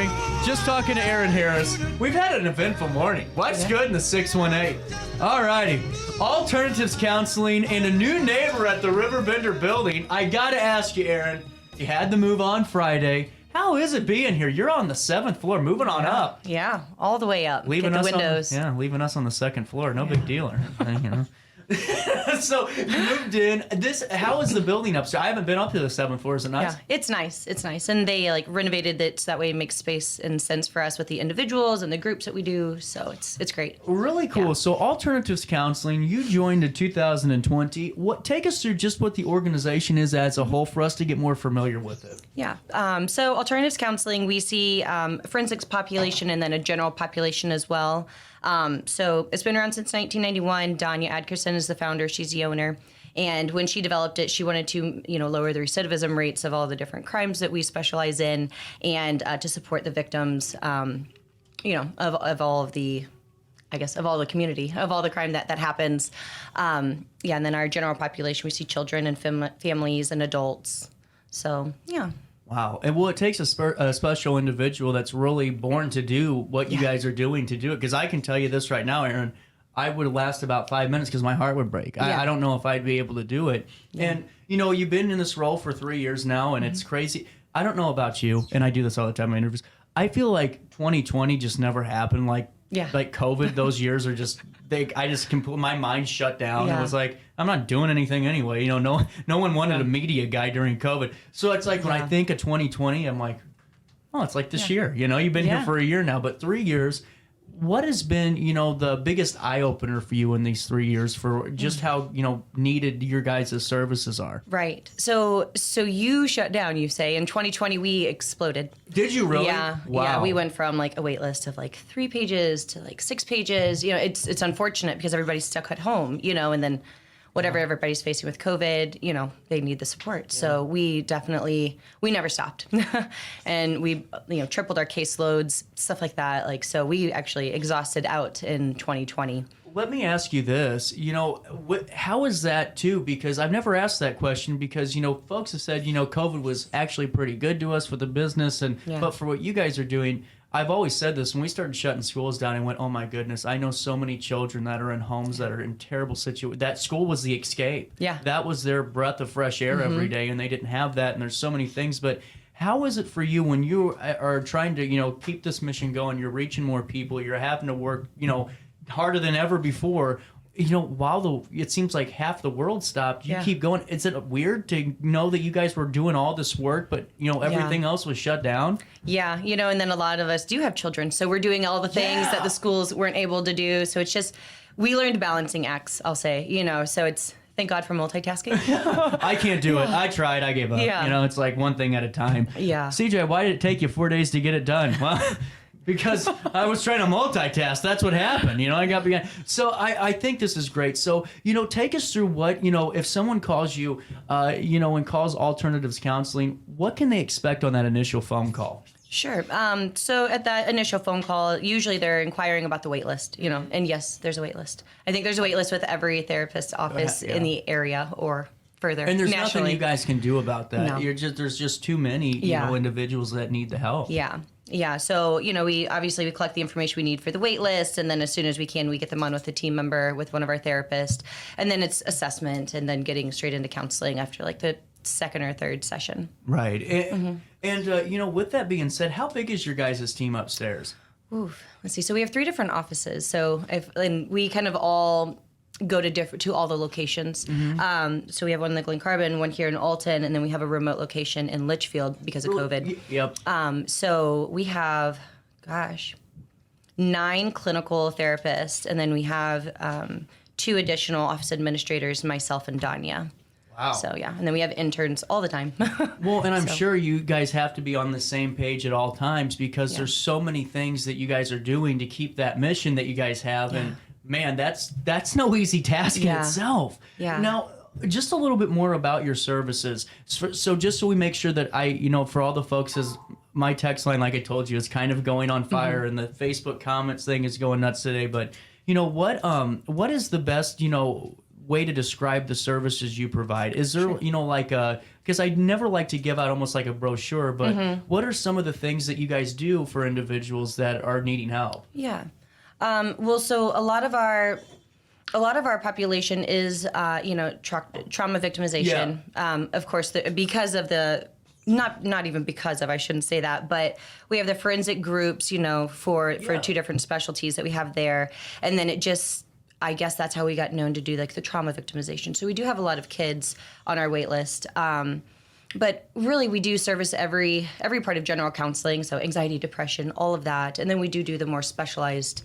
morning. Just talking to Erin Harris. We've had an eventful morning. What's good in the 618? All righty. Alternatives counseling and a new neighbor at the RiverBender building. I got to ask you, Erin, you had the move on Friday. How is it being here? You're on the 7th floor, moving on up. Yeah, all the way up. Leaving Get the us windows. leaving us on the 2nd floor. No big deal or anything, you know. So you moved in. How is the building upstairs? I haven't been up to the 7th floor. Is it nice? Yeah, it's nice. It's nice, and they renovated it so that way it makes space and sense for us with the individuals and the groups that we do. So it's great. Really cool. Yeah. So Alternatives Counseling, you joined in 2020. Take us through just what the organization is as a whole for us to get more familiar with it. Yeah. So Alternatives Counseling, we see forensics population and then a general population as well. So it's been around since 1991. Danya Adkerson is the founder. She's the owner. And when she developed it, she wanted to, lower the recidivism rates of all the different crimes that we specialize in, and to support the victims, of all of the, of all the community, of all the crime that happens. And then our general population, we see children and families and adults. So, yeah. Wow. And it takes a special individual that's really born to do what you guys are doing to do it. Because I can tell you this right now, Erin, I would last about 5 minutes because my heart would break. I don't know if I'd be able to do it. Yeah. And, you've been in this role for 3 years now, and it's crazy. I don't know about you, and I do this all the time in my interviews. I feel like 2020 just never happened. Like COVID, those years are just... my mind shut down. Yeah. It was like, I'm not doing anything anyway. No one wanted a media guy during COVID. So it's like when I think of 2020, I'm like, oh, it's like this year. You've been here for a year now, but 3 years. What has been, the biggest eye opener for you in these 3 years for just how, needed your guys' services are? Right. So you shut down, you say. In 2020, we exploded. Did you really? Yeah. Wow. Yeah. We went from a wait list of 3 pages to 6 pages. It's unfortunate because everybody's stuck at home, and then whatever everybody's facing with COVID, they need the support. Yeah. So we never stopped. And we, tripled our caseloads, stuff like that. So we actually exhausted out in 2020. Let me ask you this, how is that too? Because I've never asked that question because, folks have said, COVID was actually pretty good to us for the business. But for what you guys are doing, I've always said this, when we started shutting schools down, I went, oh my goodness, I know so many children that are in homes that are in terrible situations. That school was the escape. Yeah. That was their breath of fresh air every day, and they didn't have that, and there's so many things. But how is it for you when you are trying to, keep this mission going, you're reaching more people, you're having to work, harder than ever before, while it seems like half the world stopped, you keep going. Is it weird to know that you guys were doing all this work, but, everything else was shut down? Yeah, and then a lot of us do have children, so we're doing all the things that the schools weren't able to do. So it's just, we learned balancing acts, I'll say, so it's, thank God for multitasking. I can't do it. I tried, I gave up. Yeah. It's like one thing at a time. Yeah. CJ, why did it take you 4 days to get it done? Well... Because I was trying to multitask. That's what happened. I got behind. So I think this is great. So, take us through what, if someone calls you, and calls Alternatives Counseling, what can they expect on that initial phone call? Sure. So at that initial phone call, usually they're inquiring about the wait list, and yes, there's a wait list. I think there's a wait list with every therapist's office in the area or further. And there's nationally. nothing you guys can do about that. No. There's just too many, individuals that need the help. Yeah. Yeah, so, we collect the information we need for the wait list, and then as soon as we can, we get them on with a team member, with one of our therapists, and then it's assessment, and then getting straight into counseling after, the second or third session. Right. And with that being said, how big is your guys' team upstairs? Oof. Let's see. So we have 3 different offices, and we kind of all go to all the locations. So we have one in the Glen Carbon, one here in Alton, and then we have a remote location in Litchfield because of COVID. Yep. So we have, 9 clinical therapists, and then we have 2 additional office administrators, myself and Danya. Wow. So, yeah. And then we have interns all the time. Well, and I'm sure you guys have to be on the same page at all times because there's so many things that you guys are doing to keep that mission that you guys have. And man, that's no easy task in itself. Yeah. Now, just a little bit more about your services. So just so we make sure that for all the folks, as my text line, like I told you, is kind of going on fire, and the Facebook comments thing is going nuts today. But what is the best way to describe the services you provide? Is there, like because I never like to give out almost like a brochure, but what are some of the things that you guys do for individuals that are needing help? Yeah. Well, so a lot of our population is, trauma victimization. Yeah. Of course, because of the, not even because of, I shouldn't say that, but we have the forensic groups, for two different specialties that we have there. And then I guess that's how we got known to do like the trauma victimization. So we do have a lot of kids on our wait list. But really, we do service every part of general counseling, so anxiety, depression, all of that. And then we do the more specialized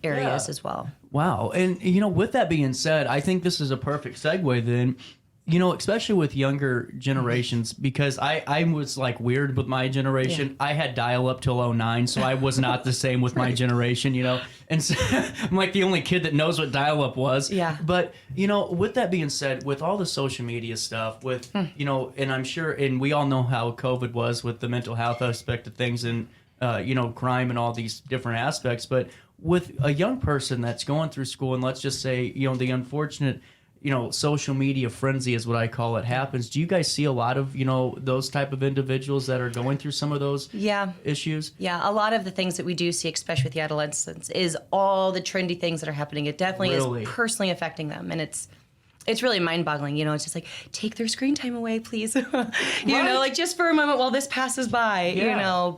areas as well. Wow. And, with that being said, I think this is a perfect segue then, especially with younger generations, because I was like weird with my generation. Yeah. I had dial up till 2009, so I was not the same with my generation, And so I'm like the only kid that knows what dial up was. Yeah. But, with that being said, with all the social media stuff, with, and I'm sure, and we all know how COVID was with the mental health aspect of things and, crime and all these different aspects. But with a young person that's going through school, and let's just say, the unfortunate, social media frenzy is what I call it happens. Do you guys see a lot of, those type of individuals that are going through some of those issues? Yeah, a lot of the things that we do see, especially with the adolescents, is all the trendy things that are happening. It definitely is personally affecting them, and it's really mind-boggling. It's just like, take their screen time away, please. Like just for a moment while this passes by.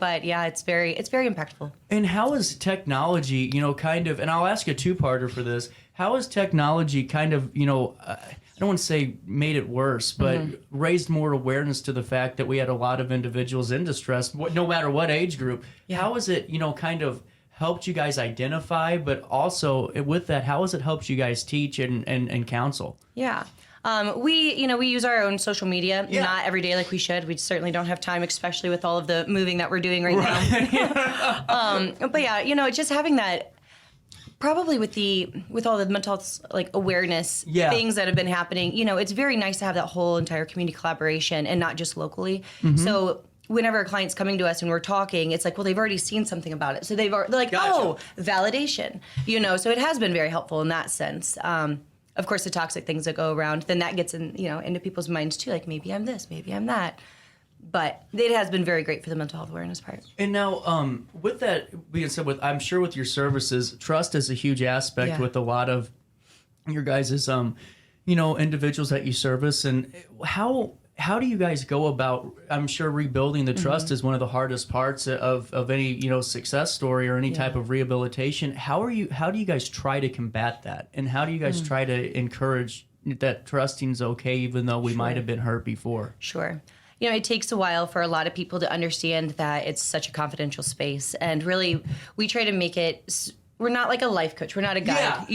But yeah, it's very impactful. And how is technology, kind of, and I'll ask a two-parter for this. How has technology kind of, I don't want to say made it worse, but raised more awareness to the fact that we had a lot of individuals in distress, no matter what age group? Yeah. How has it, kind of helped you guys identify, but also with that, how has it helped you guys teach and counsel? Yeah. We use our own social media, not every day like we should. We certainly don't have time, especially with all of the moving that we're doing right now. But yeah, just having that, probably with all the mental health awareness things that have been happening, it's very nice to have that whole entire community collaboration and not just locally. So whenever a client's coming to us and we're talking, it's like, well, they've already seen something about it. So they're like, gotcha. Oh, validation, so it has been very helpful in that sense. Of course, the toxic things that go around, then that gets into people's minds too. Like, maybe I'm this, maybe I'm that. But it has been very great for the mental health awareness part. And now, with that being said, I'm sure with your services, trust is a huge aspect with a lot of your guys' individuals that you service. And how do you guys go about, I'm sure rebuilding the trust is one of the hardest parts of any, success story or any type of rehabilitation. How do you guys try to combat that? And how do you guys try to encourage that trusting's okay, even though we might have been hurt before? Sure. It takes a while for a lot of people to understand that it's such a confidential space. And really, we try to make it, we're not like a life coach. We're not a guide,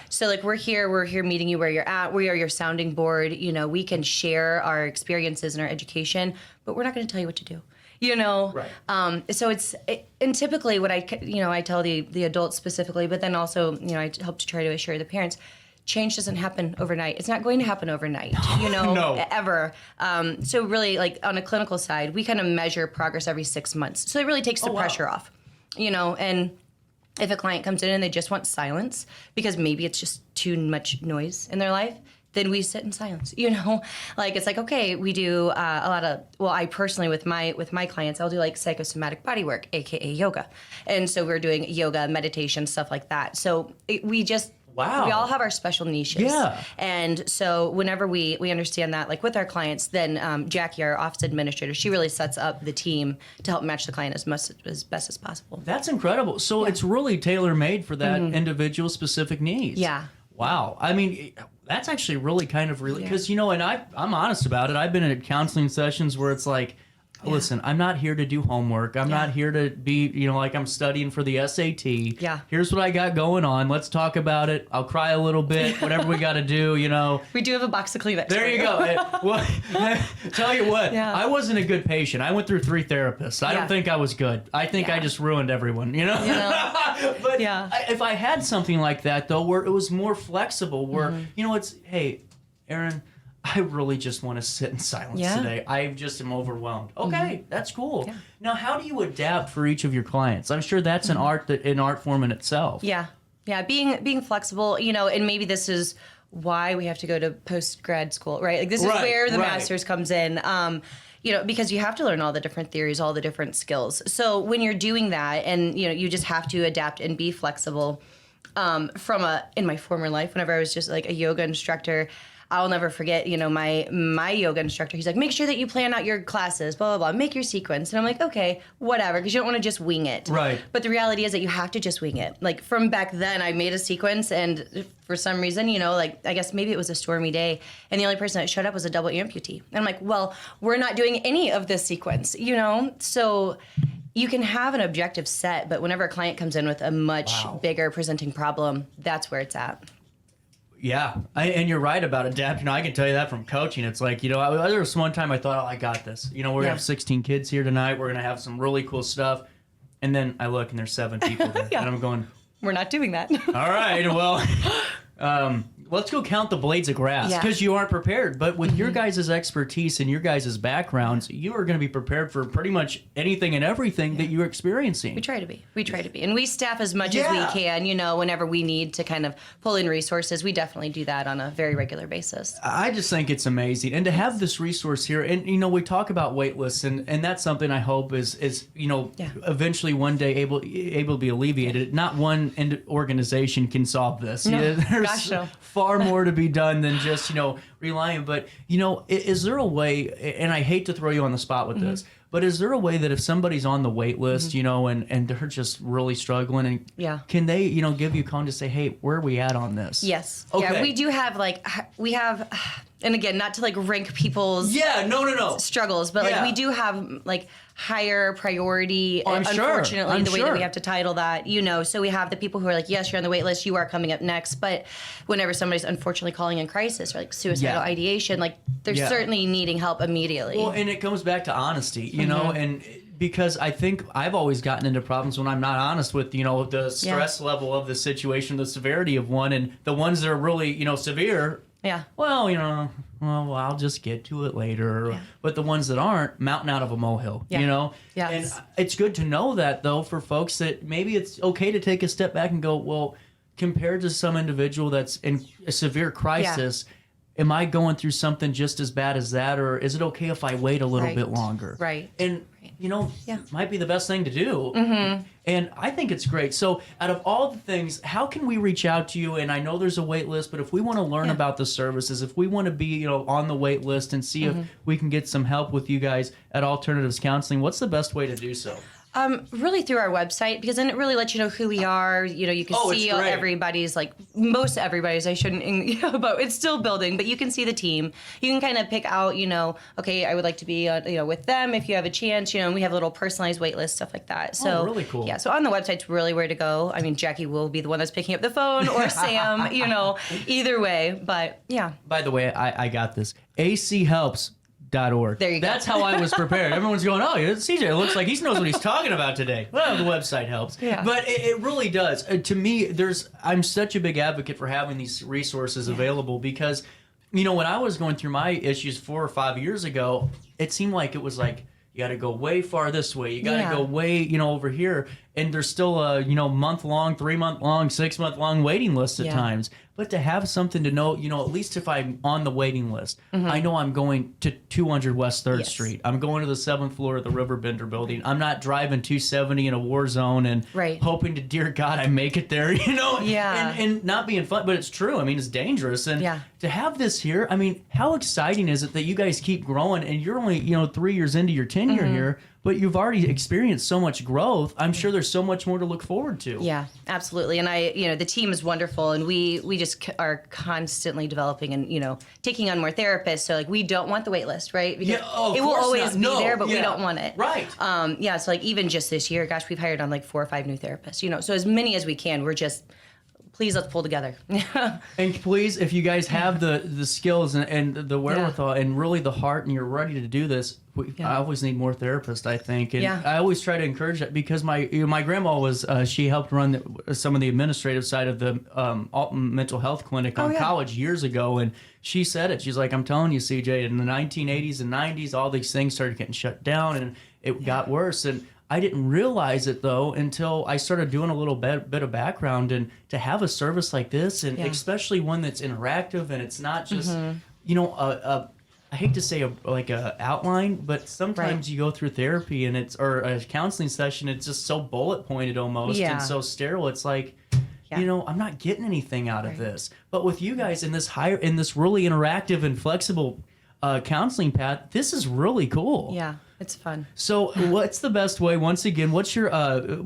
So like we're here meeting you where you're at. We are your sounding board. We can share our experiences and our education, but we're not going to tell you what to do. Right. So and typically what I tell the adults specifically, but then also, I help to try to assure the parents, change doesn't happen overnight. It's not going to happen overnight, no. Ever. So really, like on a clinical side, we kind of measure progress every 6 months. So it really takes the pressure off, and if a client comes in and they just want silence because maybe it's just too much noise in their life, then we sit in silence, It's like, okay, we do a lot of, I personally, with my clients, I'll do like psychosomatic body work, AKA yoga. And so we're doing yoga, meditation, stuff like that. So we all have our special niches. Yeah. And so whenever we understand that, like with our clients, then Jackie, our office administrator, she really sets up the team to help match the client as best as possible. That's incredible. So it's really tailor-made for that individual specific needs. Yeah. Wow. I mean, that's actually really kind of because, and I'm honest about it. I've been in counseling sessions where it's like, listen, I'm not here to do homework. I'm not here to be, like I'm studying for the SAT. Yeah. Here's what I got going on. Let's talk about it. I'll cry a little bit, whatever we got to do, We do have a box of Kleenex. There you go. Well, tell you what, I wasn't a good patient. I went through 3 therapists. I don't think I was good. I think I just ruined everyone, But if I had something like that, though, where it was more flexible, where, it's, hey, Erin, I really just want to sit in silence today. I just am overwhelmed. Okay, that's cool. Yeah. Now, how do you adapt for each of your clients? I'm sure that's an art form in itself. Yeah, being flexible, and maybe this is why we have to go to post-grad school, right? Like this is where the master's comes in. Because you have to learn all the different theories, all the different skills. So when you're doing that, and you just have to adapt and be flexible. In my former life, whenever I was just like a yoga instructor, I'll never forget, my yoga instructor, he's like, make sure that you plan out your classes, blah, blah, blah, make your sequence. And I'm like, okay, whatever, because you don't want to just wing it. Right. But the reality is that you have to just wing it. Like from back then, I made a sequence, and for some reason, I guess maybe it was a stormy day, and the only person that showed up was a double amputee. And I'm like, well, we're not doing any of this sequence, So you can have an objective set, but whenever a client comes in with a much bigger presenting problem, that's where it's at. Yeah, and you're right about adapting. I can tell you that from coaching. It's like, there was one time I thought, oh, I got this. We're going to have 16 kids here tonight. We're going to have some really cool stuff. And then I look and there's 7 people there. And I'm going, we're not doing that. All right, well, let's go count the blades of grass, because you aren't prepared. But with your guys' expertise and your guys' backgrounds, you are going to be prepared for pretty much anything and everything that you're experiencing. We try to be. And we staff as much as we can, whenever we need to kind of pull in resources. We definitely do that on a very regular basis. I just think it's amazing. And to have this resource here, and, we talk about wait lists, and that's something I hope is eventually one day able to be alleviated. Not one organization can solve this. No. There's far more to be done than just, relying. But, is there a way, and I hate to throw you on the spot with this, but is there a way that if somebody's on the wait list, and they're just really struggling, and can they, give you a call and just say, hey, where are we at on this? Yes. Okay. Yeah, we do have and again, not to rank people's struggles, but we do have higher priority, unfortunately, the way that we have to title that, so we have the people who are like, yes, you're on the wait list, you are coming up next. But whenever somebody's unfortunately calling in crisis or suicidal ideation, they're certainly needing help immediately. Well, and it comes back to honesty, and because I think I've always gotten into problems when I'm not honest with, the stress level of the situation, the severity of one, and the ones that are really, severe. Yeah. Well, I'll just get to it later. Yeah. But the ones that aren't, mountain out of a molehill, Yes. And it's good to know that, though, for folks that maybe it's okay to take a step back and go, well, compared to some individual that's in a severe crisis, am I going through something just as bad as that? Or is it okay if I wait a little bit longer? Right. And, might be the best thing to do. Mm-hmm. And I think it's great. So out of all the things, how can we reach out to you? And I know there's a wait list, but if we want to learn about the services, if we want to be, on the wait list and see if we can get some help with you guys at Alternatives Counseling, what's the best way to do so? Really through our website, because then it really lets you know who we are. You can see everybody's, most everybody's, I shouldn't, but it's still building, but you can see the team. You can kind of pick out, okay, I would like to be, with them if you have a chance, and we have a little personalized wait list, stuff like that. So really cool. Yeah, so on the website's really where to go. I mean, Jackie will be the one that's picking up the phone, or Sam, either way, but yeah. By the way, I got this. ACHelps.org. There you go. That's how I was prepared. Everyone's going, oh, CJ, it looks like he knows what he's talking about today. Well, the website helps. Yeah. But it really does. To me, I'm such a big advocate for having these resources available because, when I was going through my issues 4 or 5 years ago, it seemed like it was like, you got to go way far this way. You got to go way, over here. And there's still a, month-long, 3-month-long, 6-month-long waiting list at times. But to have something to know, at least if I'm on the waiting list, I know I'm going to 200 West 3rd Street. I'm going to the 7th floor of the RiverBender building. I'm not driving 270 in a war zone and hoping to, dear God, I make it there, and not being fun. But it's true. I mean, it's dangerous. And to have this here, I mean, how exciting is it that you guys keep growing and you're only, 3 years into your tenure here, but you've already experienced so much growth. I'm sure there's so much more to look forward to. Yeah, absolutely. And the team is wonderful, and we just are constantly developing and, taking on more therapists. So we don't want the wait list, right? Because it will always be there, but we don't want it. Right. So even just this year, gosh, we've hired on 4 or 5 new therapists, so as many as we can. We're just, please, let's pull together. And please, if you guys have the skills and the wherewithal and really the heart and you're ready to do this, I always need more therapists, I think. And I always try to encourage that because my grandma was, she helped run some of the administrative side of the Alton Mental Health Clinic on college years ago. And she said it. She's like, I'm telling you, CJ, in the 1980s and 90s, all these things started getting shut down and it got worse. And I didn't realize it though until I started doing a little bit of background, and to have a service like this, and especially one that's interactive and it's not just I hate to say a outline, but sometimes you go through therapy and or a counseling session, it's just so bullet pointed almost and so sterile. It's like, I'm not getting anything out of this. But with you guys in this really interactive and flexible counseling path, this is really cool. Yeah, it's fun. So what's the best way, once again, what's your,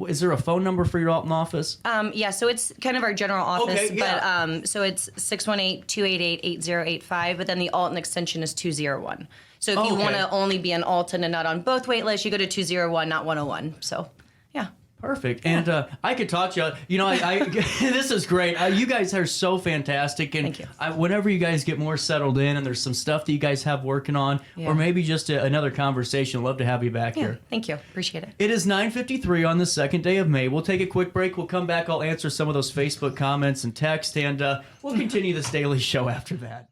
is there a phone number for your Alton office? So it's kind of our general office, Okay, yeah. but so it's 618-288-8085, but then the Alton extension is 201. So if you want to only be on Alton and not on both wait lists, you go to 201, not 101. So, yeah. Perfect. And I could talk to you. I this is great. You guys are so fantastic. And Thank you. Whenever you guys get more settled in and there's some stuff that you guys have working on, or maybe just another conversation, I'd love to have you back here. Thank you. Appreciate it. It is 9:53 on the second day of May. We'll take a quick break. We'll come back. I'll answer some of those Facebook comments and text, and we'll continue this daily show after that.